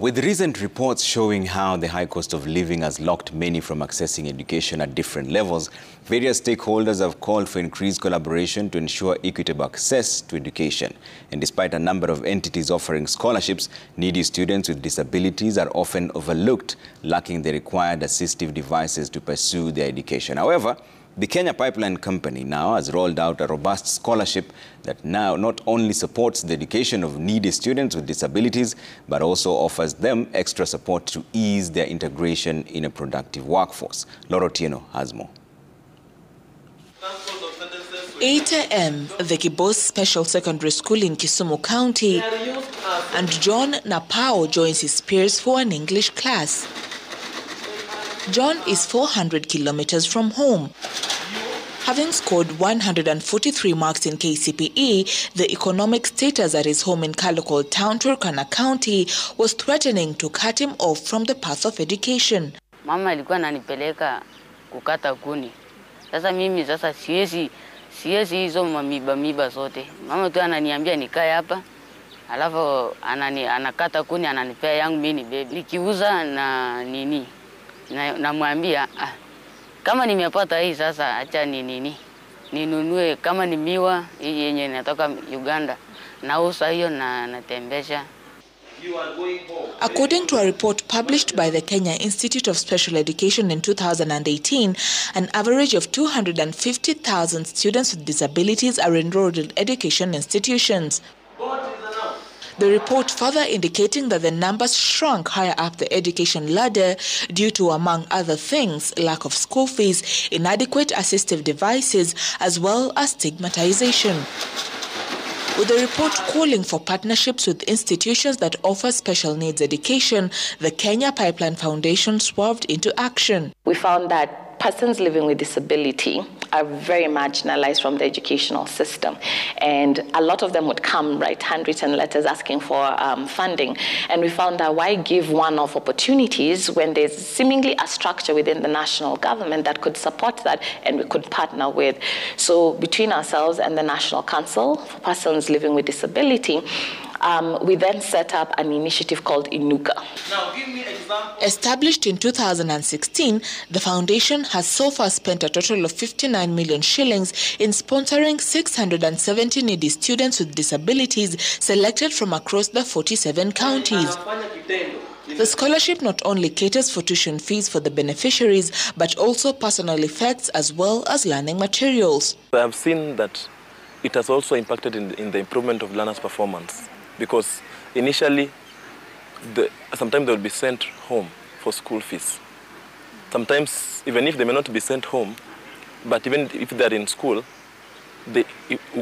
With recent reports showing how the high cost of living has locked many from accessing education at different levels, various stakeholders have called for increased collaboration to ensure equitable access to education. And despite a number of entities offering scholarships, needy students with disabilities are often overlooked, lacking the required assistive devices to pursue their education. However, the Kenya Pipeline Company now has rolled out a robust scholarship that now not only supports the education of needy students with disabilities, but also offers them extra support to ease their integration in a productive workforce. Laura Otieno has more. 8 a.m. the Kibos Special Secondary School in Kisumu County, and John Napao joins his peers for an English class. John is 400 kilometers from home. Having scored 143 marks in KCPE, the economic status at his home in Kalokol town, Turkana County, was threatening to cut him off from the path of education. Mama alikuwa ananipeleka kukata kuni. Sasa mimi sasa siwezi hizo miba zote. Mama tu ananiambia nikae hapa. Alafu anakata kuni ananipea yangu mimi baby. Nikiuza na nini? Namwambia kama nimepata hii sasa acha ninunue kama ni miwa hii yenye inatoka Uganda nauza hiyo na natembesha. According to a report published by the Kenya Institute of Special Education in 2018, an average of 250,000 students with disabilities are enrolled in education institutions. The report further indicating that the numbers shrunk higher up the education ladder due to, among other things, lack of school fees, inadequate assistive devices, as well as stigmatization. With the report calling for partnerships with institutions that offer special needs education, the Kenya Pipeline Foundation swerved into action. We found that persons living with disability are very marginalized from the educational system. And a lot of them would come, write handwritten letters asking for funding. And we found that why give one-off opportunities when there's seemingly a structure within the national government that could support that and we could partner with. So between ourselves and the National Council for Persons Living with Disability, we then set up an initiative called Inuka. Now, give me example. Established in 2016, the foundation has so far spent a total of 59 million shillings in sponsoring 670 needy students with disabilities selected from across the 47 counties. The scholarship not only caters for tuition fees for the beneficiaries, but also personal effects as well as learning materials. I have seen that it has also impacted in the improvement of learners' performance. Because initially, sometimes they will be sent home for school fees. Sometimes, even if they may not be sent home, but even if they are in school,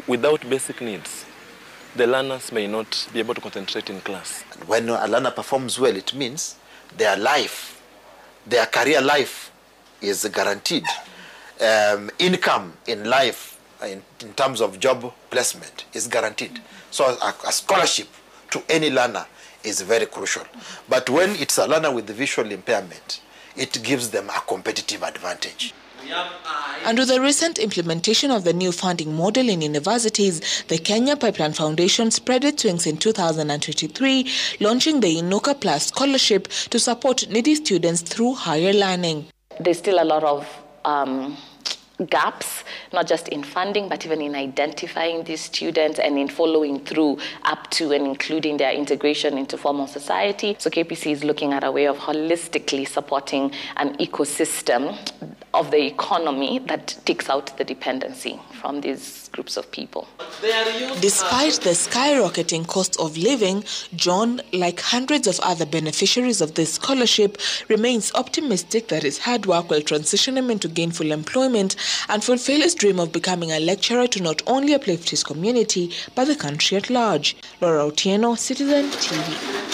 without basic needs, the learners may not be able to concentrate in class. When a learner performs well, it means their life, their career life is guaranteed. Income in life, in terms of job placement, is guaranteed. So a scholarship to any learner is very crucial. But when it's a learner with visual impairment, it gives them a competitive advantage. And with the recent implementation of the new funding model in universities, the Kenya Pipeline Foundation spread its wings in 2023, launching the Inuka Plus scholarship to support needy students through higher learning. There's still a lot of gaps, not just in funding, but even in identifying these students and in following through up to and including their integration into formal society. So KPC is looking at a way of holistically supporting an ecosystem of the economy that takes out the dependency from these groups of people. Despite the skyrocketing cost of living, John, like hundreds of other beneficiaries of this scholarship, remains optimistic that his hard work will transition him into gainful employment and fulfill his dream of becoming a lecturer to not only uplift his community, but the country at large. Laura Otieno, Citizen TV.